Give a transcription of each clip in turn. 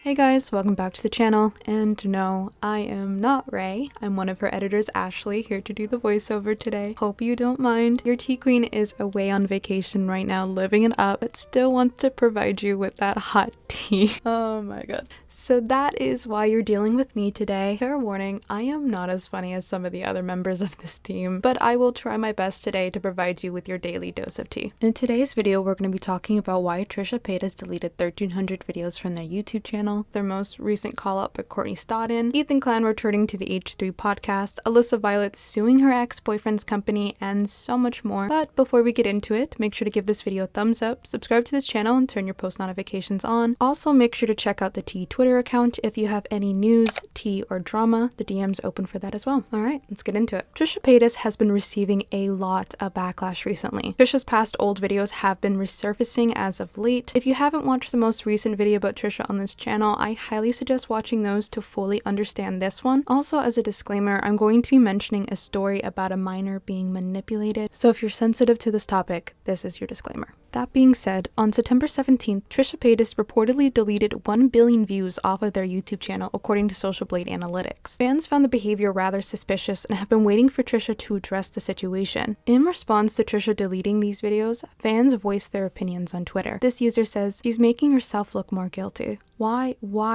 Hey guys, welcome back to the channel, and no, I am not Ray. I'm one of her editors, Ashley, here to do the voiceover today. Hope you don't mind. Your tea queen is away on vacation right now, living it up, but still wants to provide you with that hot tea. Oh my god. So that is why you're dealing with me today. Fair warning, I am not as funny as some of the other members of this team, but I will try my best today to provide you with your daily dose of tea. In today's video, we're going to be talking about why Trisha Paytas deleted 1,300 videos from their YouTube channel, their most recent call-up with Courtney Stodden, Ethan Klein returning to the H3 podcast, Alissa Violet suing her ex-boyfriend's company, and so much more. But before we get into it, make sure to give this video a thumbs up, subscribe to this channel, and turn your post notifications on. Also, make sure to check out the Tea Twitter account if you have any news, tea, or drama. The DM's open for that as well. Alright, let's get into it. Trisha Paytas has been receiving a lot of backlash recently. Trisha's past old videos have been resurfacing as of late. If you haven't watched the most recent video about Trisha on this channel, I highly suggest watching those to fully understand this one. Also, as a disclaimer, I'm going to be mentioning a story about a minor being manipulated, so if you're sensitive to this topic, this is your disclaimer. That being said, on September 17th, Trisha Paytas reportedly deleted 1 billion views off of their YouTube channel according to Social Blade Analytics. Fans found the behavior rather suspicious and have been waiting for Trisha to address the situation. In response to Trisha deleting these videos, fans voiced their opinions on Twitter. This user says, "She's making herself look more guilty. Why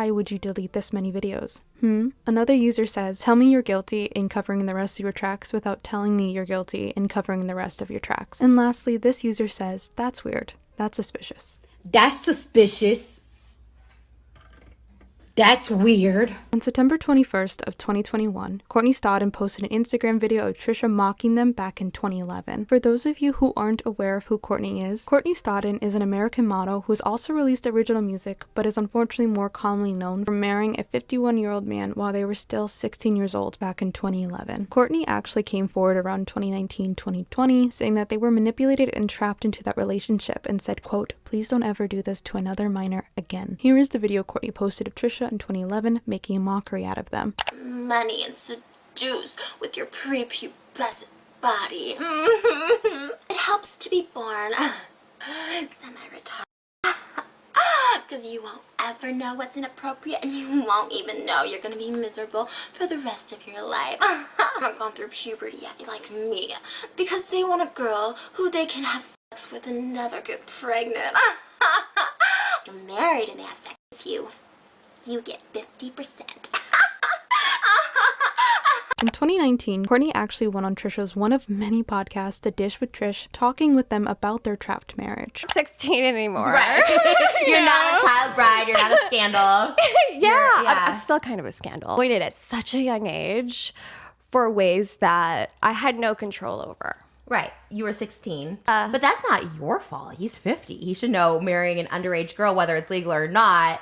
would you delete this many videos? Another user says, "Tell me you're guilty in covering the rest of your tracks without telling me you're guilty in covering the rest of your tracks." And lastly, this user says, "That's weird. That's suspicious." That's suspicious. That's weird. On September 21st of 2021, Courtney Stodden posted an Instagram video of Trisha mocking them back in 2011. For those of you who aren't aware of who Courtney Stodden is an American model who has also released original music, but is unfortunately more commonly known for marrying a 51-year-old man while they were still 16 years old back in 2011. Courtney actually came forward around 2019-2020, saying that they were manipulated and trapped into that relationship and said, quote, "Please don't ever do this to another minor again." Here is the video Courtney posted of Trisha in 2011 making a mockery out of them. Money and seduce with your prepubescent body. It helps to be born semi-retarded. Because you won't ever know what's inappropriate and you won't even know you're going to be miserable for the rest of your life. I haven't gone through puberty yet like me. Because they want a girl who they can have sex with and never get pregnant. You're married and they have sex with you. You get 50%. In 2019, Courtney actually went on Trisha's one of many podcasts, The Dish with Trish, talking with them about their trapped marriage. 16 anymore. Right. You're not a child bride. You're not a scandal. Yeah. I'm still kind of a scandal. Waited at such a young age for ways that I had no control over. Right. You were 16. But that's not your fault. He's 50. He should know marrying an underage girl, whether it's legal or not,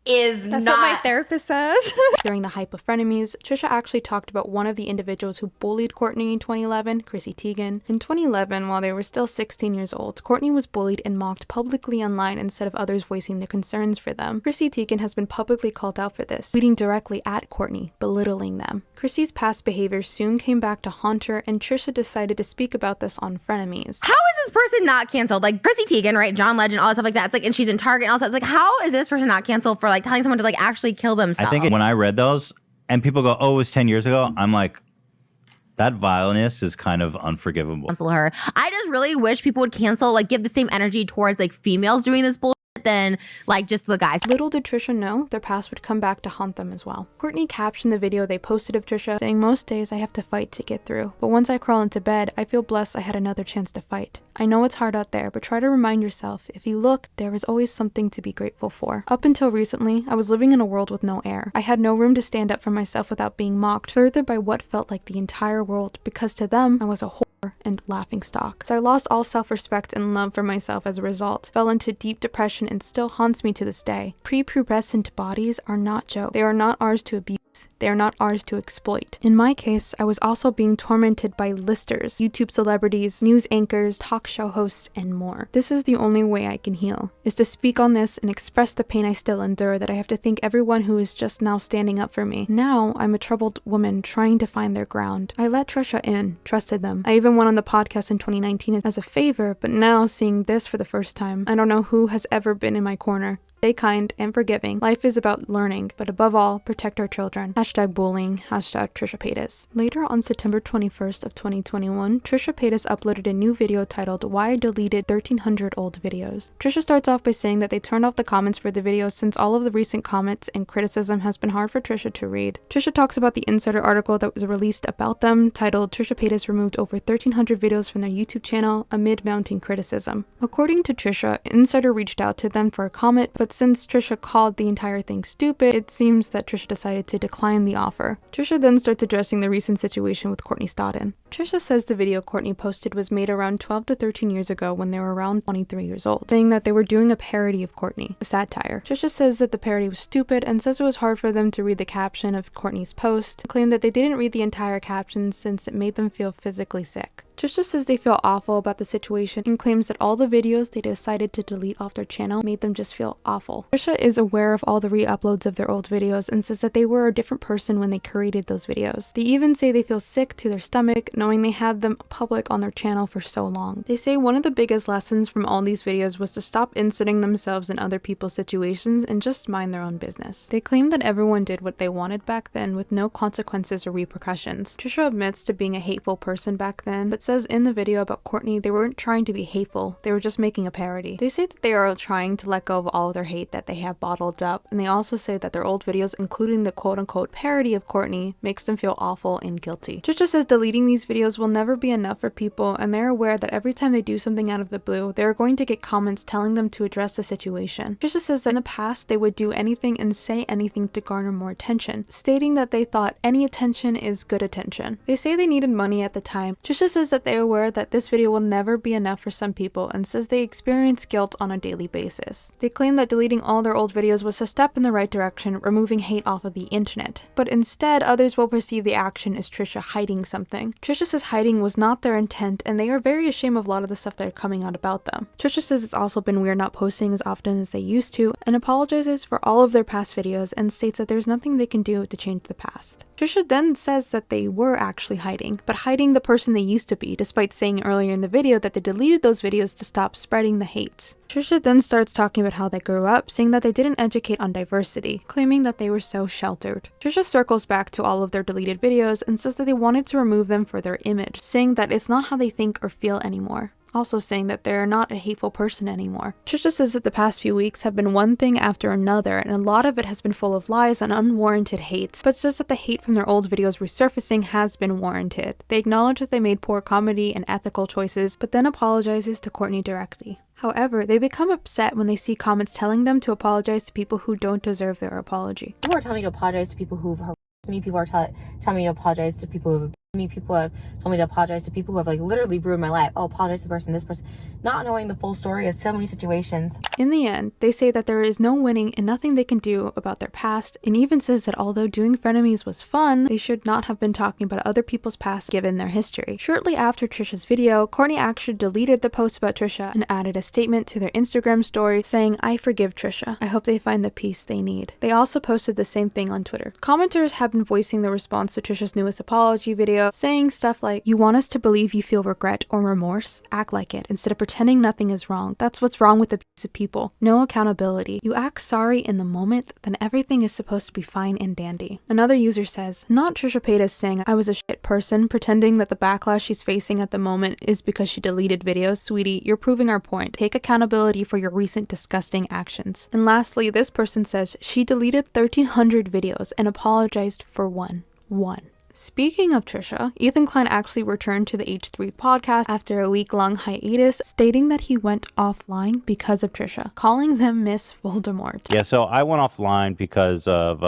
That's what my therapist says. During the hype of frenemies, Trisha actually talked about one of the individuals who bullied Courtney in 2011, Chrissy Teigen. In 2011, while they were still 16 years old, Courtney was bullied and mocked publicly online instead of others voicing their concerns for them. Chrissy Teigen has been publicly called out for this, tweeting directly at Courtney, belittling them. Chrissy's past behavior soon came back to haunt her, and Trisha decided to speak about this on Frenemies. How is this person not canceled? Like Chrissy Teigen, right? John Legend, all that stuff like that. It's like, and she's in Target and all that. It's like, how is this person not canceled for like telling someone to like actually kill themselves? I think when I read those and people go, "Oh, it was 10 years ago," I'm like, that vileness is kind of unforgivable. Cancel her. I just really wish people would cancel, like give the same energy towards like females doing this bullshit than like just the guys. Little did Trisha know, their past would come back to haunt them as well. Courtney captioned the video they posted of Trisha, saying, "Most days I have to fight to get through, but once I crawl into bed, I feel blessed I had another chance to fight. I know it's hard out there, but try to remind yourself, if you look, there is always something to be grateful for. Up until recently, I was living in a world with no air. I had no room to stand up for myself without being mocked further by what felt like the entire world, because to them, I was a whore and laughingstock. So I lost all self-respect and love for myself as a result, fell into deep depression and still haunts me to this day. Prepubescent bodies are not jokes. They are not ours to abuse. They are not ours to exploit. In my case, I was also being tormented by listers, YouTube celebrities, news anchors, talk show hosts, and more. This is the only way I can heal, is to speak on this and express the pain I still endure, that I have to thank everyone who is just now standing up for me. Now, I'm a troubled woman trying to find their ground. I let Trisha in, trusted them. I even went on the podcast in 2019 as a favor, but now seeing this for the first time, I don't know who has ever been in my corner. Stay kind and forgiving. Life is about learning, but above all, protect our children. #bullying, Trisha Paytas. Later on September 21st of 2021, Trisha Paytas uploaded a new video titled Why I Deleted 1300 Old Videos. Trisha starts off by saying that they turned off the comments for the video since all of the recent comments and criticism has been hard for Trisha to read. Trisha talks about the insider article that was released about them titled Trisha Paytas removed over 1300 videos from their YouTube channel amid mounting criticism. According to Trisha, Insider reached out to them for a comment, but since Trisha called the entire thing stupid, it seems that Trisha decided to decline the offer. Trisha then starts addressing the recent situation with Courtney Stodden. Trisha says the video Courtney posted was made around 12 to 13 years ago when they were around 23 years old, saying that they were doing a parody of Courtney, a satire. Trisha says that the parody was stupid and says it was hard for them to read the caption of Courtney's post, claimed that they didn't read the entire caption since it made them feel physically sick. Trisha says they feel awful about the situation and claims that all the videos they decided to delete off their channel made them just feel awful. Trisha is aware of all the re-uploads of their old videos and says that they were a different person when they created those videos. They even say they feel sick to their stomach knowing they had them public on their channel for so long. They say one of the biggest lessons from all these videos was to stop inserting themselves in other people's situations and just mind their own business. They claim that everyone did what they wanted back then with no consequences or repercussions. Trisha admits to being a hateful person back then, but says in the video about Courtney they weren't trying to be hateful, they were just making a parody. They say that they are trying to let go of all of their hate that they have bottled up, and they also say that their old videos, including the quote-unquote parody of Courtney, makes them feel awful and guilty. Trisha says deleting these videos will never be enough for people, and they're aware that every time they do something out of the blue, they are going to get comments telling them to address the situation. Trisha says that in the past they would do anything and say anything to garner more attention, stating that they thought any attention is good attention. They say they needed money at the time. Trisha says that they are aware that this video will never be enough for some people and says they experience guilt on a daily basis. They claim that deleting all their old videos was a step in the right direction, removing hate off of the internet. But instead, others will perceive the action as Trisha hiding something. Trisha says hiding was not their intent and they are very ashamed of a lot of the stuff that are coming out about them. Trisha says it's also been weird not posting as often as they used to and apologizes for all of their past videos and states that there's nothing they can do to change the past. Trisha then says that they were actually hiding, but hiding the person they used to be, despite saying earlier in the video that they deleted those videos to stop spreading the hate. Trisha then starts talking about how they grew up, saying that they didn't educate on diversity, claiming that they were so sheltered. Trisha circles back to all of their deleted videos and says that they wanted to remove them for their image, saying that it's not how they think or feel anymore. Also saying that they're not a hateful person anymore. Trisha says that the past few weeks have been one thing after another and a lot of it has been full of lies and unwarranted hate, but says that the hate from their old videos resurfacing has been warranted. They acknowledge that they made poor comedy and ethical choices, but then apologizes to Courtney directly. However, they become upset when they see comments telling them to apologize to people who don't deserve their apology. People are telling me to apologize to people who've harassed me. People are telling me to apologize to people who've me. People have told me to apologize to people who have like literally ruined my life. Oh, apologize to this person, not knowing the full story of so many situations. In the end, they say that there is no winning and nothing they can do about their past, and even says that although doing frenemies was fun, they should not have been talking about other people's past given their history. Shortly after Trisha's video, Courtney actually deleted the post about Trisha and added a statement to their Instagram story saying, "I forgive Trisha. I hope they find the peace they need." They also posted the same thing on Twitter. Commenters have been voicing their response to Trisha's newest apology video, saying stuff like, "You want us to believe you feel regret or remorse? Act like it instead of pretending nothing is wrong. That's what's wrong with abusive people. No accountability. You act sorry in the moment, then everything is supposed to be fine and dandy." Another user says, "Not Trisha Paytas saying I was a shit person, pretending that the backlash she's facing at the moment is because she deleted videos. Sweetie, you're proving our point. Take accountability for your recent disgusting actions." And lastly, this person says she deleted 1,300 videos and apologized for one. Speaking of Trisha, Ethan Klein actually returned to the H3 podcast after a week-long hiatus, stating that he went offline because of Trisha, calling them Miss Voldemort. Yeah, so I went offline because of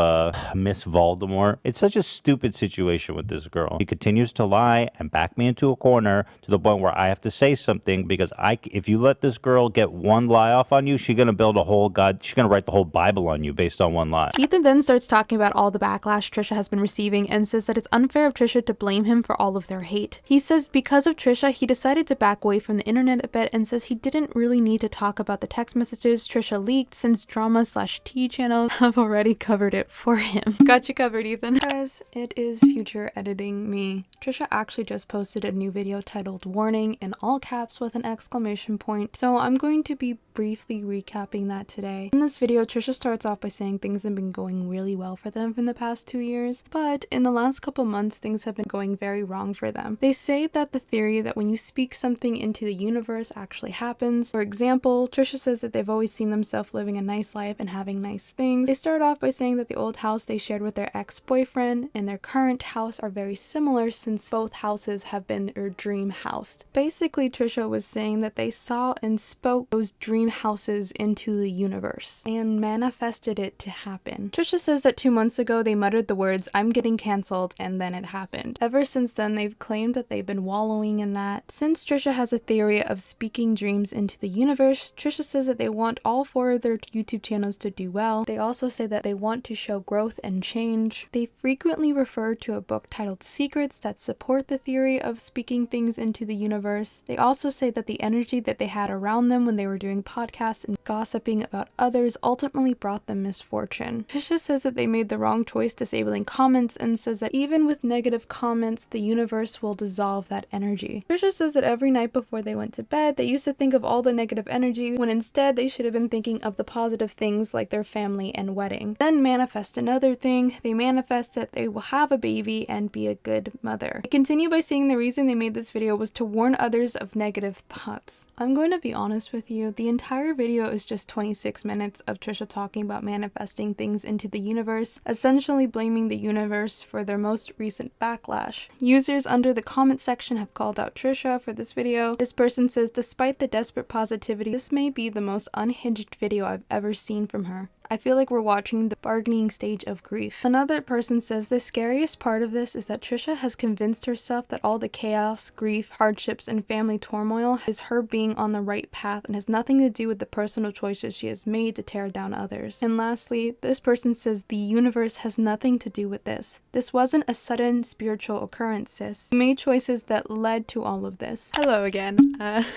Miss Voldemort. It's such a stupid situation with this girl. She continues to lie and back me into a corner to the point where I have to say something because if you let this girl get one lie off on you, she's going to build a whole she's going to write the whole Bible on you based on one lie. Ethan then starts talking about all the backlash Trisha has been receiving and says that it's unfair of Trisha to blame him for all of their hate. He says because of Trisha, he decided to back away from the internet a bit and says he didn't really need to talk about the text messages Trisha leaked since drama/tea channels have already covered it for him. Got you covered, Ethan. Guys, it is future editing me. Trisha actually just posted a new video titled "Warning" in all caps with an exclamation point, so I'm going to be briefly recapping that today. In this video, Trisha starts off by saying things have been going really well for them from the past 2 years, but in the last couple months, things have been going very wrong for them. They say that the theory that when you speak something into the universe actually happens. For example, Trisha says that they've always seen themselves living a nice life and having nice things. They start off by saying that the old house they shared with their ex-boyfriend and their current house are very similar since both houses have been their dream house. Basically, Trisha was saying that they saw and spoke those dream houses into the universe and manifested it to happen. Trisha says that 2 months ago they muttered the words, "I'm getting cancelled," and then it happened. Ever since then, they've claimed that they've been wallowing in that. Since Trisha has a theory of speaking dreams into the universe, Trisha says that they want all 4 of their YouTube channels to do well. They also say that they want to show growth and change. They frequently refer to a book titled Secrets that support the theory of speaking things into the universe. They also say that the energy that they had around them when they were doing podcasts and gossiping about others ultimately brought them misfortune. Trisha says that they made the wrong choice disabling comments and says that even with negative comments, the universe will dissolve that energy. Trisha says that every night before they went to bed, they used to think of all the negative energy when instead they should have been thinking of the positive things like their family and wedding. Then manifest another thing. They manifest that they will have a baby and be a good mother. They continue by saying the reason they made this video was to warn others of negative thoughts. I'm going to be honest with you, the entire video is just 26 minutes of Trisha talking about manifesting things into the universe, essentially blaming the universe for their most recent backlash. Users under the comment section have called out Trisha for this video. This person says, despite the desperate positivity, this may be the most unhinged video I've ever seen from her. I feel like we're watching the bargaining stage of grief. Another person says the scariest part of this is that Trisha has convinced herself that all the chaos, grief, hardships, and family turmoil is her being on the right path and has nothing to do with the personal choices she has made to tear down others. And lastly, this person says the universe has nothing to do with this. This wasn't a sudden spiritual occurrence, sis. You made choices that led to all of this. Hello again.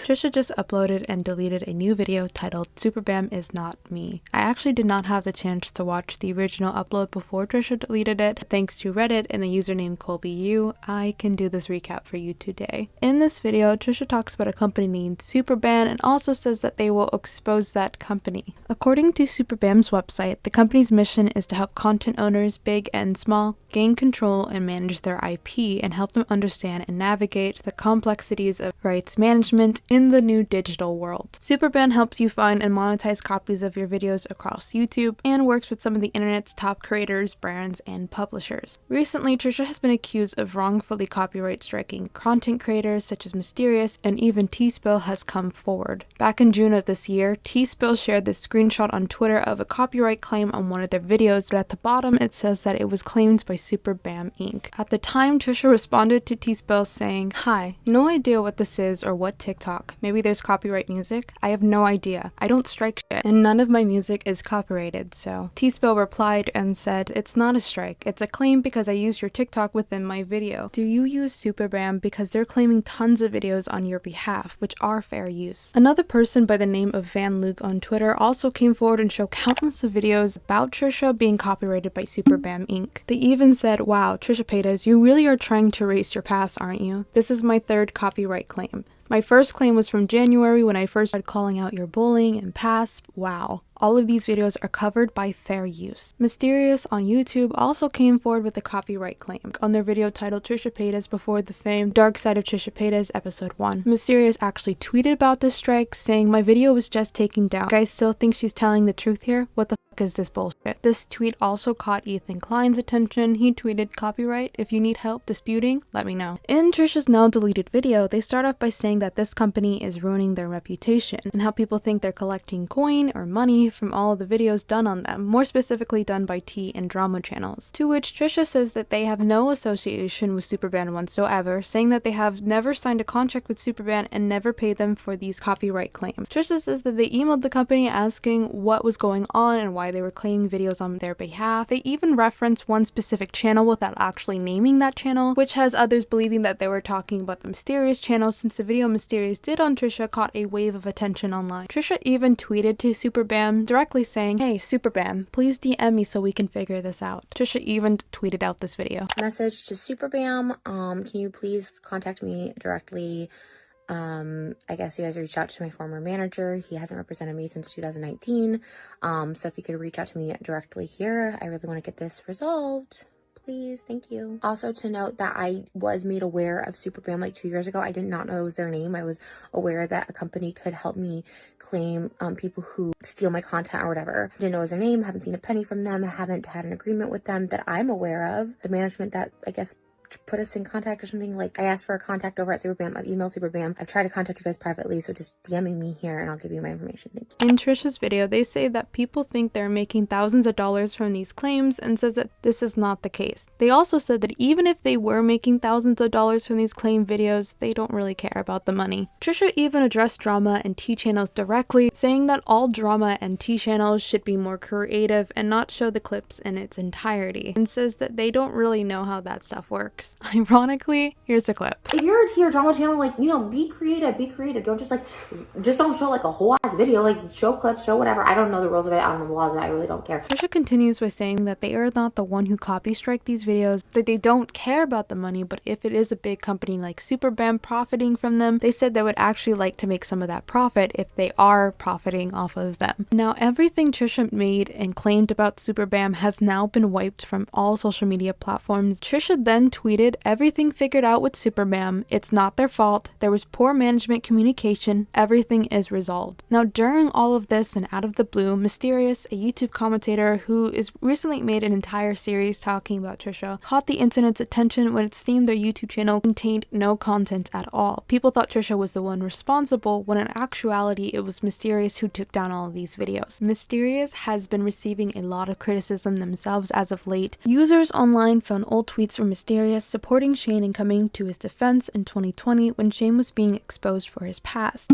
Trisha just uploaded and deleted a new video titled SuperBam is not me. I actually did not have the chance to watch the original upload before Trisha deleted it. Thanks to Reddit and the username ColbyU, I can do this recap for you today. In this video, Trisha talks about a company named SuperBam and also says that they will expose that company. According to SuperBam's website, the company's mission is to help content owners, big and small, gain control and manage their IP and help them understand and navigate the complexities of rights management in the new digital world. SuperBam helps you find and monetize copies of your videos across YouTube and works with some of the internet's top creators, brands, and publishers. Recently, Trisha has been accused of wrongfully copyright striking content creators such as Mysterious, and even T-Spill has come forward. Back in June of this year, T-Spill shared this screenshot on Twitter of a copyright claim on one of their videos, but at the bottom it says that it was claimed by SuperBam Inc. At the time, Trisha responded to T-Spill saying, "Hi, no idea what this is or what TikTok. Maybe there's copyright music? I have no idea. I don't strike shit, and none of my music is copyrighted." So T-Spill replied and said, "It's not a strike. It's a claim because I used your TikTok within my video. Do you use SuperBam? Because they're claiming tons of videos on your behalf, which are fair use." Another person by the name of Van Luke on Twitter also came forward and showed countless of videos about Trisha being copyrighted by SuperBam Inc. They even said, "Wow, Trisha Paytas, you really are trying to erase your past, aren't you? This is my 3rd copyright claim. My first claim was from January when I first started calling out your bullying and past. Wow. All of these videos are covered by fair use." Mysterious on YouTube also came forward with a copyright claim on their video titled Trisha Paytas Before the Fame, Dark Side of Trisha Paytas, Episode 1. Mysterious actually tweeted about this strike, saying, "My video was just taken down. You guys still think she's telling the truth here? What the fuck is this bullshit?" This tweet also caught Ethan Klein's attention. He tweeted, "Copyright, if you need help disputing, let me know." In Trisha's now deleted video, they start off by saying that this company is ruining their reputation and how people think they're collecting coin or money from all of the videos done on them, more specifically done by tea and drama channels. To which Trisha says that they have no association with SuperBam whatsoever, saying that they have never signed a contract with SuperBam and never paid them for these copyright claims. Trisha says that they emailed the company asking what was going on and why they were claiming videos on their behalf. They even reference one specific channel without actually naming that channel, which has others believing that they were talking about the Mysterious channel, since the video Mysterious did on Trisha caught a wave of attention online. Trisha even tweeted to SuperBam directly saying, "Hey SuperBam, please DM me so we can figure this out." Trisha even tweeted out this video. Message to SuperBam, can you please contact me directly? I guess you guys reached out to my former manager. He hasn't represented me since 2019. So if you could reach out to me directly here, I really want to get this resolved. Please, thank you. Also to note that I was made aware of SuperBam like 2 years ago. I did not know it was their name. I was aware that a company could help me claim people who steal my content or whatever. Didn't know it was their name. Haven't seen a penny from them. I haven't had an agreement with them that I'm aware of. The management that I guess put us in contact or something. Like, I asked for a contact over at SuperBam. I've emailed SuperBam. I've tried to contact you guys privately, so just DMing me here and I'll give you my information. Thank you. In Trisha's video, they say that people think they're making thousands of dollars from these claims and says that this is not the case. They also said that even if they were making thousands of dollars from these claim videos, they don't really care about the money. Trisha even addressed drama and T channels directly, saying that all drama and T channels should be more creative and not show the clips in its entirety, and says that they don't really know how that stuff works. Ironically, here's a clip. If you're a T or drama channel, like, you know, be creative. Don't just don't show like a whole ass video. Like, show clips, show whatever. I don't know the rules of it. I don't know the laws of it. I really don't care. Trisha continues by saying that they are not the one who copy strike these videos, that they don't care about the money, but if it is a big company like SuperBam profiting from them, they said they would actually like to make some of that profit if they are profiting off of them. Now, everything Trisha made and claimed about SuperBam has now been wiped from all social media platforms. Trisha then tweeted, "Everything figured out with SuperBam. It's not their fault. There was poor management communication. Everything is resolved." Now, during all of this and out of the blue, Mysterious, a YouTube commentator who is recently made an entire series talking about Trisha, caught the internet's attention when it seemed their YouTube channel contained no content at all. People thought Trisha was the one responsible, when in actuality it was Mysterious who took down all of these videos. Mysterious has been receiving a lot of criticism themselves as of late. Users online found old tweets from Mysterious supporting Shane and coming to his defense in 2020 when Shane was being exposed for his past.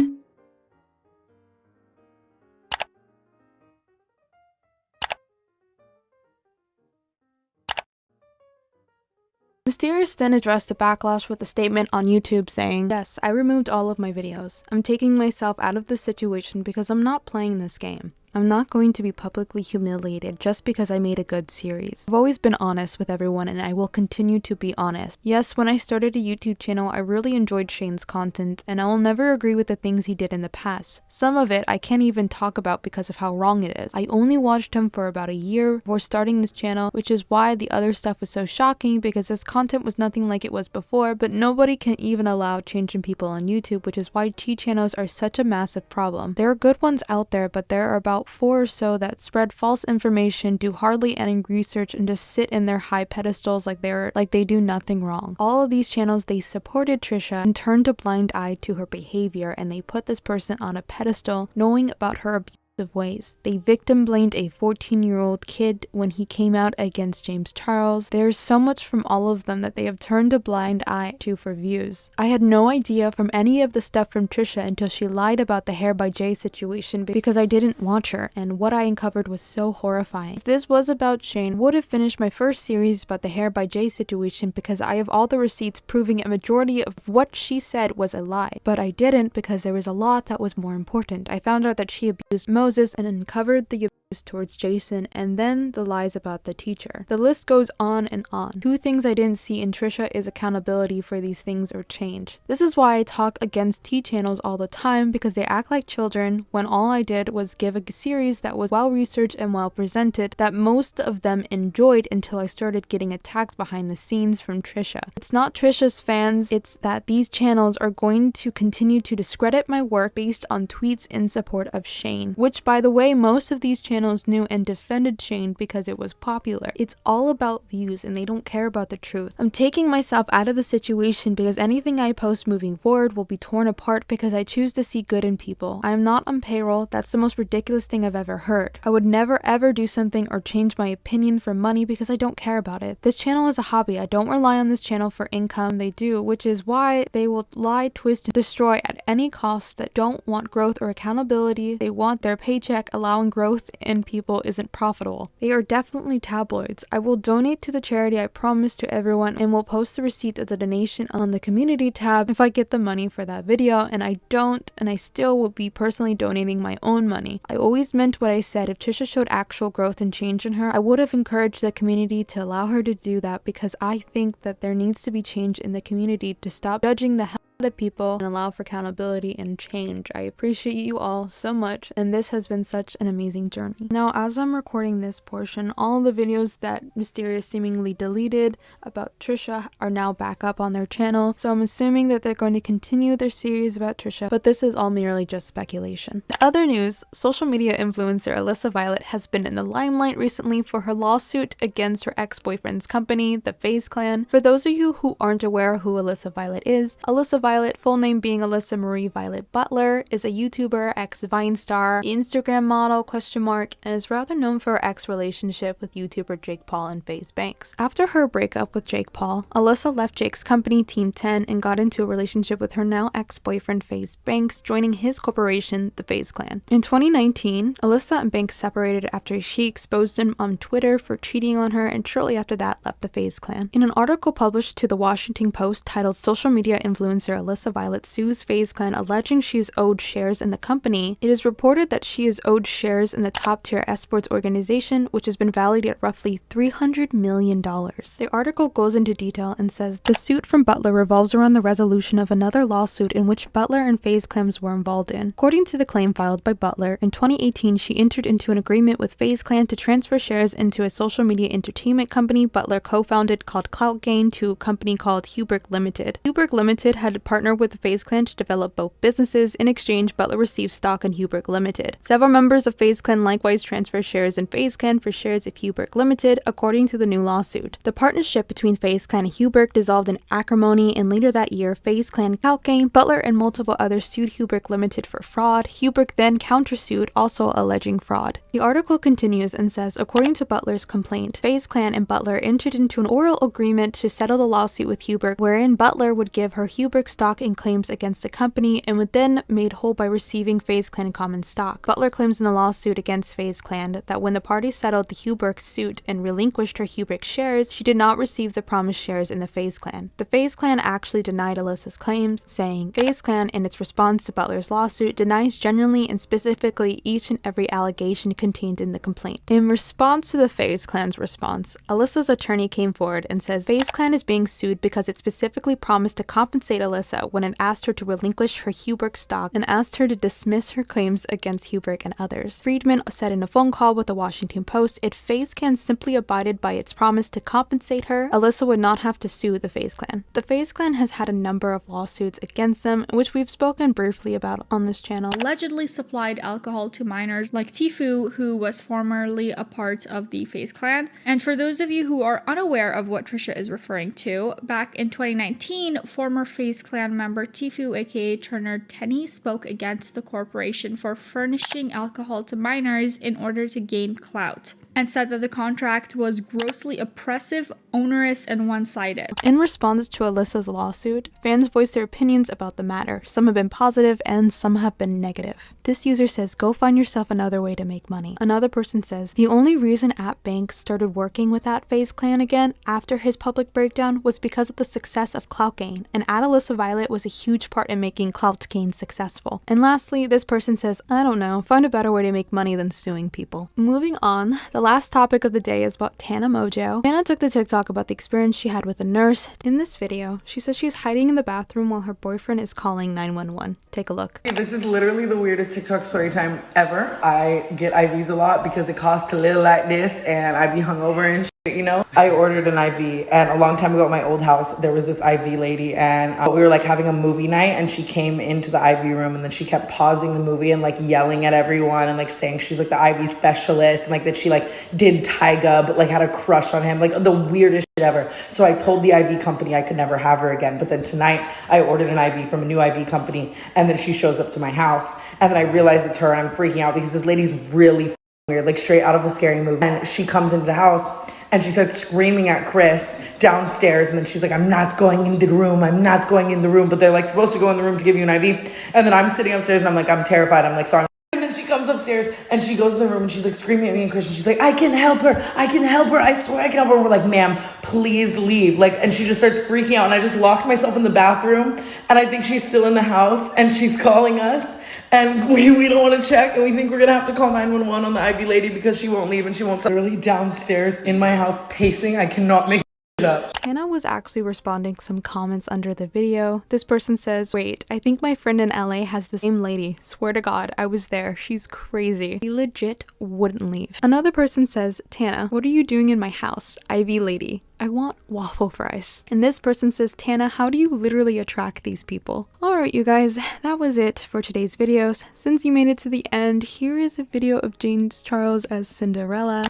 Mysterious then addressed the backlash with a statement on YouTube saying, "Yes, I removed all of my videos. I'm taking myself out of this situation because I'm not playing this game. I'm not going to be publicly humiliated just because I made a good series. I've always been honest with everyone and I will continue to be honest. Yes, when I started a YouTube channel, I really enjoyed Shane's content and I will never agree with the things he did in the past. Some of it I can't even talk about because of how wrong it is. I only watched him for about a year before starting this channel, which is why the other stuff was so shocking because his content was nothing like it was before, but nobody can even allow change in people on YouTube, which is why T channels are such a massive problem. There are good ones out there, but there are about 4 or so that spread false information, do hardly any research, and just sit in their high pedestals like they do nothing wrong. All of these channels, they supported Trisha and turned a blind eye to her behavior, and they put this person on a pedestal knowing about her abuse of ways. They victim blamed a 14-year-old kid when he came out against James Charles. There's so much from all of them that they have turned a blind eye to for views. I had no idea from any of the stuff from Trisha until she lied about the Hair by Jay situation because I didn't watch her, and what I uncovered was so horrifying. If this was about Shane, I would have finished my first series about the Hair by Jay situation because I have all the receipts proving a majority of what she said was a lie. But I didn't because there was a lot that was more important. I found out that she abused Moses and uncovered the abuse towards Jason, and then the lies about the teacher. The list goes on and on. 2 things I didn't see in Trisha is accountability for these things or change. This is why I talk against T channels all the time, because they act like children when all I did was give a series that was well researched and well presented that most of them enjoyed until I started getting attacked behind the scenes from Trisha. It's not Trisha's fans, it's that these channels are going to continue to discredit my work based on tweets in support of Shane, which by the way, most of these channels knew and defended Shane because it was popular. It's all about views and they don't care about the truth. I'm taking myself out of the situation because anything I post moving forward will be torn apart because I choose to see good in people. I am not on payroll. That's the most ridiculous thing I've ever heard. I would never ever do something or change my opinion for money because I don't care about it. This channel is a hobby. I don't rely on this channel for income. They do, which is why they will lie, twist, and destroy at any cost that don't want growth or accountability. They want their paycheck. Allowing growth in people isn't profitable. They are definitely tabloids. I will donate to the charity I promised to everyone and will post the receipt of the donation on the community tab if I get the money for that video, and I don't, and I still will be personally donating my own money. I always meant what I said. If Trisha showed actual growth and change in her, I would have encouraged the community to allow her to do that because I think that there needs to be change in the community to stop judging the hell people and allow for accountability and change. I appreciate you all so much, and this has been such an amazing journey. Now, as I'm recording this portion, all the videos that Mysterious seemingly deleted about Trisha are now back up on their channel, so I'm assuming that they're going to continue their series about Trisha, but this is all merely just speculation. The other news, social media influencer Alissa Violet has been in the limelight recently for her lawsuit against her ex-boyfriend's company, the FaZe Clan. For those of you who aren't aware who Alissa Violet is, Alissa Violet, full name being Alyssa Marie Violet Butler, is a YouTuber, ex-Vine star, Instagram model, and is rather known for her ex-relationship with YouTuber Jake Paul and FaZe Banks. After her breakup with Jake Paul, Alyssa left Jake's company, Team 10, and got into a relationship with her now ex-boyfriend FaZe Banks, joining his corporation, the FaZe Clan. In 2019, Alyssa and Banks separated after she exposed him on Twitter for cheating on her, and shortly after that left the FaZe Clan. In an article published to the Washington Post titled "Social Media Influencer Alissa Violet Sues FaZe Clan Alleging She is Owed Shares in the Company," it is reported that she is owed shares in the top-tier esports organization, which has been valued at roughly $300 million. The article goes into detail and says, the suit from Butler revolves around the resolution of another lawsuit in which Butler and FaZe Clans were involved in. According to the claim filed by Butler, in 2018 she entered into an agreement with FaZe Clan to transfer shares into a social media entertainment company Butler co-founded called Cloutgain to a company called Huberg Limited. Huberg Limited had partnered with the FaZe Clan to develop both businesses. In exchange, Butler received stock in Huberg Limited. Several members of FaZe Clan likewise transferred shares in FaZe Clan for shares of Huberg Limited, according to the new lawsuit. The partnership between FaZe Clan and Huberg dissolved in acrimony, and later that year, FaZe Clan, Cloutgain, Butler, and multiple others sued Huberg Limited for fraud. Huberg then countersued, also alleging fraud. The article continues and says, according to Butler's complaint, FaZe Clan and Butler entered into an oral agreement to settle the lawsuit with Huberg, wherein Butler would give her Huberg stock and claims against the company and would then made whole by receiving FaZe Clan common stock. Butler claims in the lawsuit against FaZe Clan that when the parties settled the Huberg suit and relinquished her Huberg shares, she did not receive the promised shares in the FaZe Clan. The FaZe Clan actually denied Alyssa's claims, saying, FaZe Clan, in its response to Butler's lawsuit, denies genuinely and specifically each and every allegation contained in the complaint. In response to the FaZe Clan's response, Alyssa's attorney came forward and says FaZe Clan is being sued because it specifically promised to compensate Alissa when it asked her to relinquish her Huberg stock and asked her to dismiss her claims against Huberg and others. Friedman said in a phone call with the Washington Post, if FaZe Clan simply abided by its promise to compensate her, Alissa would not have to sue the FaZe Clan. The FaZe Clan has had a number of lawsuits against them, which we've spoken briefly about on this channel. Allegedly supplied alcohol to minors like Tfue, who was formerly a part of the FaZe Clan. And for those of you who are unaware of what Trisha is referring to, back in 2019, former FaZe Clan member Tfue, aka Turner Tenney, spoke against the corporation for furnishing alcohol to minors in order to gain clout, and said that the contract was grossly oppressive, onerous, and one-sided. In response to Alyssa's lawsuit, fans voiced their opinions about the matter. Some have been positive and some have been negative. This user says, go find yourself another way to make money. Another person says, the only reason Banks started working with that FaZe Clan again after his public breakdown was because of the success of Cloutgain, and Alissa Violet was a huge part in making Cloutgain successful. And lastly, this person says, I don't know, find a better way to make money than suing people. Moving on, the last topic of the day is about Tana Mongeau. Tana took to TikTok about the experience she had with a nurse. In this video, she says she's hiding in the bathroom while her boyfriend is calling 911. Take a look. This is literally the weirdest TikTok story time ever. I get IVs a lot because it costs to live like this and I be hungover and shit, you know? I ordered an IV, and a long time ago at my old house, there was this IV lady, and we were like having a movie night, and she came into the IV room, and then she kept pausing the movie and like yelling at everyone and like saying she's like the IV specialist, and like that she like did Tyga but like had a crush on him, like the weirdest shit ever. So I told the IV company I could never have her again, but then tonight I ordered an IV from a new IV company, and then she shows up to my house, and then I realize it's her, and I'm freaking out because this lady's really weird, like straight out of a scary movie. And she comes into the house and she starts screaming at Chris downstairs, and then she's like, I'm not going in the room, I'm not going in the room, but they're like supposed to go in the room to give you an IV. And then I'm sitting upstairs and I'm like, I'm terrified, I'm like, sorry. And then she comes upstairs and she goes in the room and she's like screaming at me and Chris, and she's like, I can help her, I swear I can help her. And we're like, ma'am, please leave. Like, and she just starts freaking out, and I just locked myself in the bathroom, and I think she's still in the house and she's calling us, and we don't want to check, and we think we're gonna have to call 911 on the IV lady because she won't leave and she won't stop. Literally downstairs in my house pacing. I cannot make up. Tana was actually responding some comments under the video. This person says, wait, I think my friend in LA has the same lady. Swear to God, I was there. She's crazy. He legit wouldn't leave. Another person says, Tana, what are you doing in my house? Ivy lady. I want waffle fries. And this person says, Tana, how do you literally attract these people? Alright, you guys, that was it for today's videos. Since you made it to the end, here is a video of James Charles as Cinderella.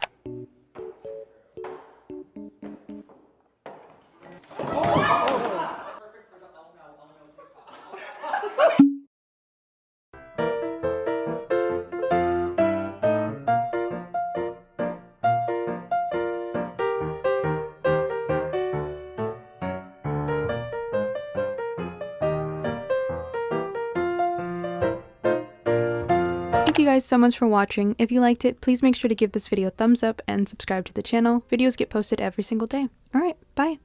Thank you guys so much for watching. If you liked it, please make sure to give this video a thumbs up and subscribe to the channel. Videos get posted every single day. Alright, bye!